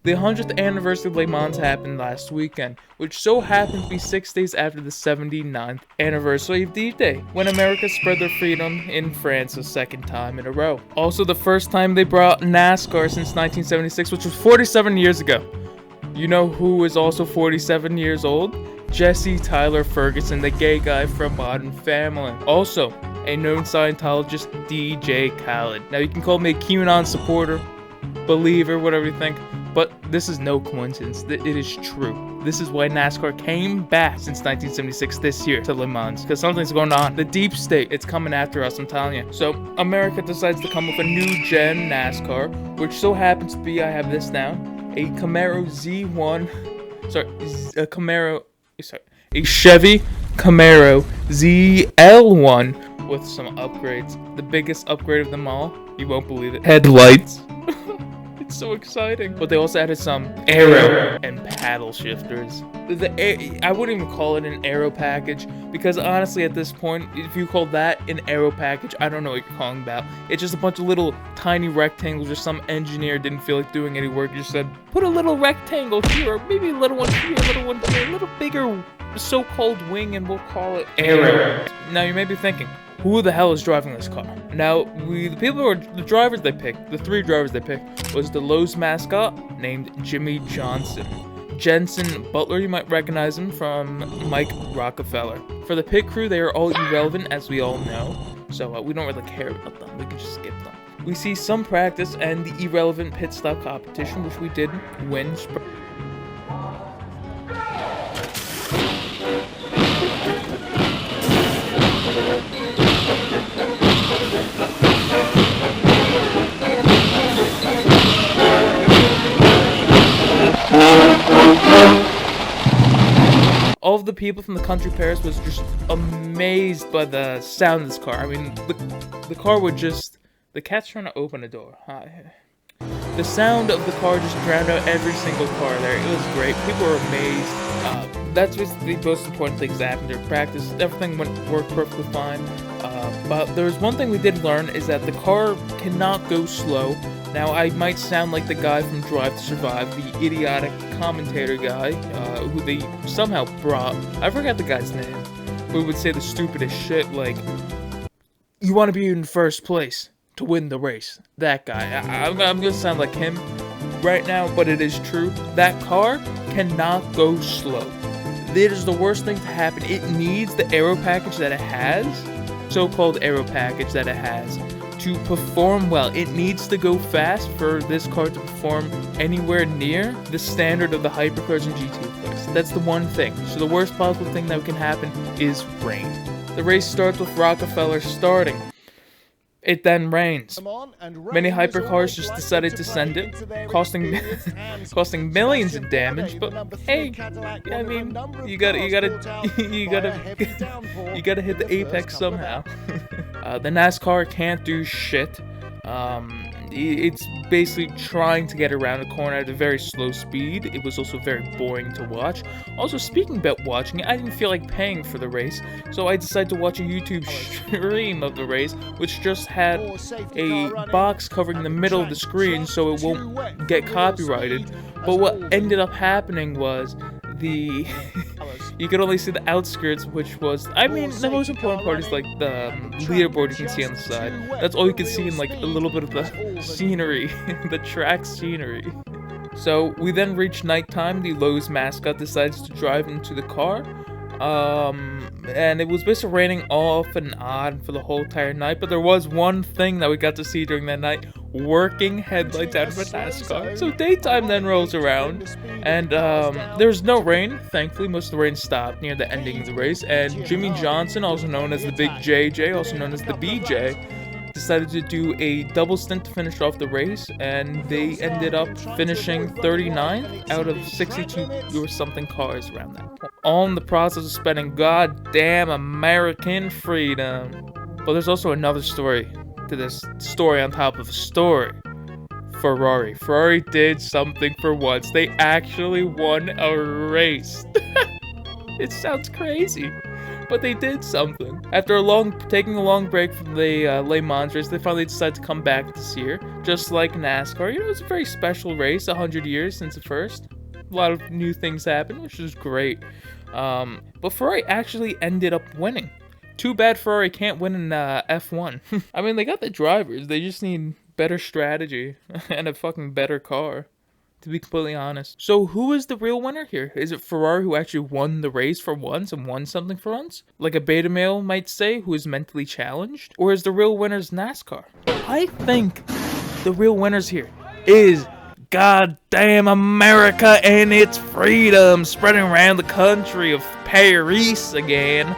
The 100th anniversary of Le Mans happened last weekend, which so happened to be 6 days after the 79th anniversary of D-Day, when America spread their freedom in France a second time in a row. Also the first time they brought NASCAR since 1976, which was 47 years ago. You know who is also 47 years old? Jesse Tyler Ferguson, the gay guy from Modern Family. Also, a known Scientologist, DJ Khaled. Now you can call me a QAnon supporter, believer, whatever you think, but this is no coincidence. It is true. This is why NASCAR came back since 1976 this year to Le Mans, because something's going on. The deep state, it's coming after us, I'm telling you. So America decides to come with a new gen NASCAR, which so happens to be, I have this now, a Camaro Z1, a Chevy Camaro ZL1 with some upgrades. The biggest upgrade of them all, you won't believe it, headlights. It's so exciting. But they also added some aero and paddle shifters. I wouldn't even call it an aero package, because honestly at this point, if you call that an aero package, I don't know what you're calling about. It's just a bunch of little tiny rectangles, or some engineer didn't feel like doing any work, just said, put a little rectangle here, or maybe a little one here, a little one here, a little bigger so-called wing, and we'll call it aero. Now you may be thinking, who the hell is driving this car? Now, the drivers they picked, the three drivers they picked, was the Lowe's mascot named Jimmy Johnson. Jensen Butler, you might recognize him from Mike Rockefeller. For the pit crew, they are all irrelevant, as we all know, so we don't really care about them, we can just skip them. We see some practice and the irrelevant pit stop competition, which we did win. All of the people from the country Paris was just amazed by the sound of this car. I mean, the car would just... The cat's trying to open a door. The sound of the car just drowned out every single car there. It was great. People were amazed. That's just the most important things that happened during practice. Everything worked perfectly fine. But there was one thing we did learn, is that the car cannot go slow. Now, I might sound like the guy from Drive to Survive, the idiotic commentator guy, who they somehow brought. I forgot the guy's name. Who would say the stupidest shit, like, you want to be in first place to win the race. That guy. I'm gonna sound like him right now, but it is true. That car cannot go slow. It is the worst thing to happen. It needs the aero package that it has, so-called aero package that it has, to perform well. It needs to go fast for this car to perform anywhere near the standard of the hypercars and GT cars. That's the one thing. So the worst possible thing that can happen is rain. The race starts with Rockefeller starting. It then rains. Many hypercars just decided to send it, costing millions in damage. But hey, I mean, you gotta hit the apex somehow. The NASCAR can't do shit. It's basically trying to get around a corner at a very slow speed. It was also very boring to watch. Also, speaking about watching it, I didn't feel like paying for the race, so I decided to watch a YouTube stream of the race, which just had a box covering the middle of the screen so it won't get copyrighted. But what ended up happening was you could only see the outskirts, which was, I mean, the most important part is like the leaderboard you can see on the side. That's all you can see in like a little bit of the scenery, the track scenery. So we then reach nighttime. The Lowe's mascot decides to drive into the car. And it was basically raining off and on for the whole entire night, but there was one thing that we got to see during that night: working headlights out of a NASCAR. So daytime then rolls around, and there's no rain. Thankfully, most of the rain stopped near the ending of the race, and Jimmy Johnson, also known as the Big JJ, also known as the BJ, decided to do a double stint to finish off the race, and they ended up finishing 39th out of 62 or something cars around that point. All in the process of spending goddamn American freedom. But there's also another story to this story on top of a story. Ferrari did something for once. They actually won a race. It sounds crazy. But they did something. After taking a long break from the Le Mans race, they finally decided to come back this year. Just like NASCAR, you know, it's a very special race, 100 years since the first. A lot of new things happened, which is great. But Ferrari actually ended up winning. Too bad Ferrari can't win in F1. I mean, they got the drivers. They just need better strategy and a fucking better car, to be completely honest. So who is the real winner here? Is it Ferrari, who actually won the race for once and won something for once, like a beta male might say, who is mentally challenged? Or is the real winner's NASCAR? I think the real winners here is goddamn America and its freedom, spreading around the country of Paris again.